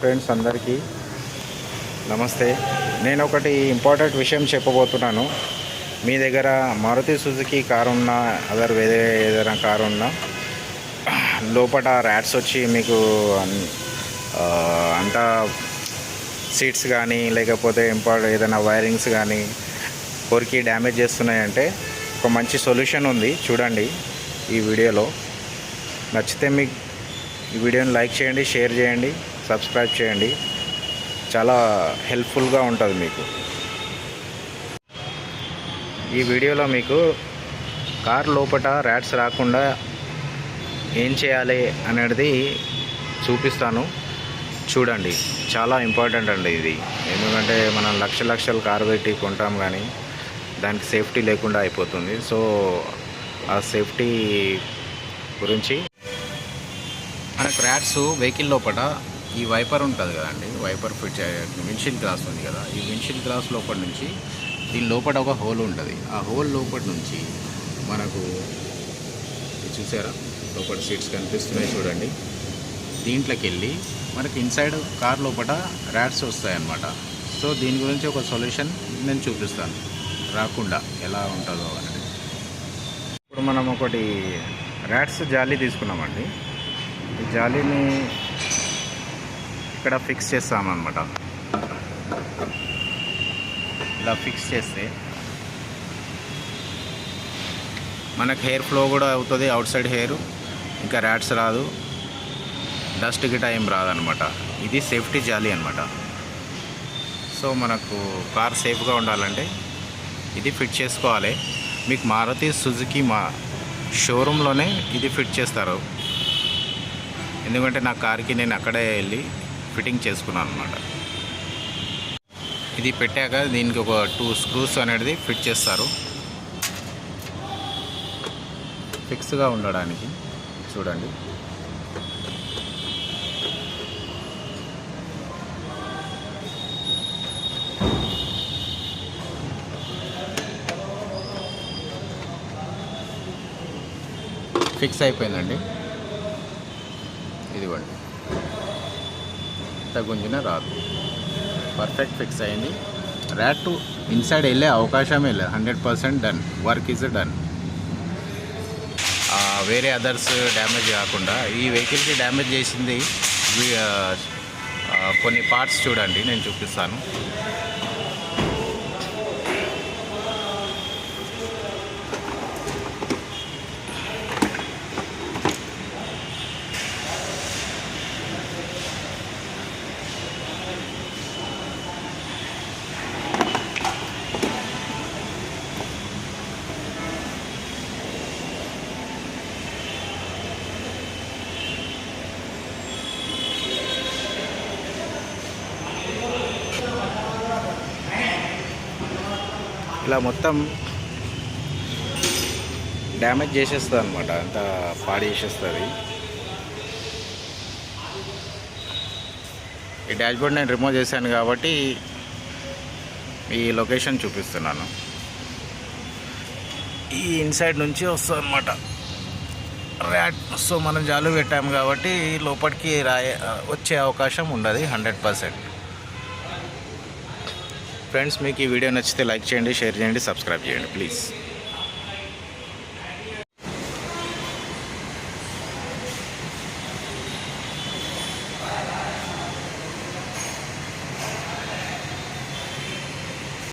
Friends అందరికీ నమస్తే. నేను ఒకటి ఇంపార్టెంట్ విషయం చెప్పబోతున్నాను. మీ దగ్గర మారుతి సుజుకి కారు ఉన్నా, వేరే ఏదైనా కారు ఉన్నా, లోపల ర్యాట్స్ వచ్చి మీకు అంతా సీట్స్ కానీ లేకపోతే ఏదైనా వైరింగ్స్ కానీ కొరికి డ్యామేజ్ చేస్తున్నాయంటే ఒక మంచి సొల్యూషన్ ఉంది, చూడండి ఈ వీడియోలో. నచ్చితే మీకు ఈ వీడియోని లైక్ చేయండి, షేర్ చేయండి, సబ్స్క్రైబ్ చేయండి. చాలా హెల్ప్ఫుల్గా ఉంటుంది మీకు. ఈ వీడియోలో మీకు కార్ లోపల ర్యాట్స్ రాకుండా ఏం చేయాలి అనేది చూపిస్తాను, చూడండి. చాలా ఇంపార్టెంట్ అండి ఇది. ఎందుకంటే మనం లక్షల కారు పెట్టి కొంటాం కానీ దానికి సేఫ్టీ లేకుండా అయిపోతుంది. సో ఆ సేఫ్టీ గురించి మనకు ర్యాట్స్ వెహికల్ లోపల ఈ వైపర్ ఉంటుంది కదండి, వైపర్ ఫిట్ విండ్షీల్డ్ గ్లాస్ ఉంది కదా, ఈ విండ్షీల్డ్ గ్లాస్ లోపల నుంచి దీని లోపల ఒక హోల్ ఉంటుంది. ఆ హోల్ లోపల నుంచి మనకు చూసారా, లోపల సీట్స్ కనిపిస్తున్నాయి చూడండి. దీంట్లోకి వెళ్ళి మనకి ఇన్సైడ్ కార్ లోపల ర్యాట్స్ వస్తాయన్నమాట. సో దీని గురించి ఒక సొల్యూషన్ నేను చూపిస్తాను, రాకుండా ఎలా ఉంటుందో అనేది. ఇప్పుడు మనం ఒకటి ర్యాట్స్ జాలీ తీసుకున్నామండి. ఈ జాలీని ఇక్కడ ఫిక్స్ చేస్తామన్నమాట. ఇలా ఫిక్స్ చేస్తే మనకు హెయిర్ ఫ్లో కూడా అవుతుంది, అవుట్ సైడ్ హెయిర్, ఇంకా ర్యాట్స్ రాదు, డస్ట్ గిట ఏం రాదనమాట. ఇది సేఫ్టీ జాలీ అనమాట. సో మనకు కార్ సేఫ్గా ఉండాలంటే ఇది ఫిట్ చేసుకోవాలి. మీకు మారుతి సుజుకి షోరూంలోనే ఇది ఫిట్ చేస్తారు. ఎందుకంటే నా కార్కి నేను అక్కడే వెళ్ళి ఫిట్టింగ్ చేసుకున్నాను అనమాట. ఇది పెట్టాక దీనికి ఒక 2 స్క్రూస్ అనేది ఫిట్ చేస్తారు ఫిక్స్గా ఉండడానికి. చూడండి, ఫిక్స్ అయిపోయిందండి. ఇదిగోండి, ఎంత గుంజిన రాదు, పర్ఫెక్ట్ ఫిక్స్ అయింది. ర్యాట్ ఇన్సైడ్ వెళ్ళే అవకాశమే లేదు. 100% డన్, వర్క్ ఈజ్ డన్. వేరే అదర్స్ డ్యామేజ్ కాకుండా ఈ వెహికల్కి డ్యామేజ్ చేసింది కొన్ని పార్ట్స్ చూడండి, నేను చూపిస్తాను. ఇలా మొత్తం డ్యామేజ్ చేసేస్తుంది అనమాట, అంతా పాడు చేసేస్తుంది. ఈ డాష్బోర్డ్ నేను రిమూవ్ చేశాను కాబట్టి ఈ లొకేషన్ చూపిస్తున్నాను. ఈ ఇన్సైడ్ నుంచి వస్తుంది అనమాట ర్యాట్. సో మనం జాలు పెట్టాము కాబట్టి లోపలికి వచ్చే అవకాశం ఉండదు 100%. ఫ్రెండ్స్, మీకు ఈ వీడియో నచ్చితే లైక్ చేయండి, షేర్ చేయండి, సబ్స్క్రైబ్ చేయండి ప్లీజ్.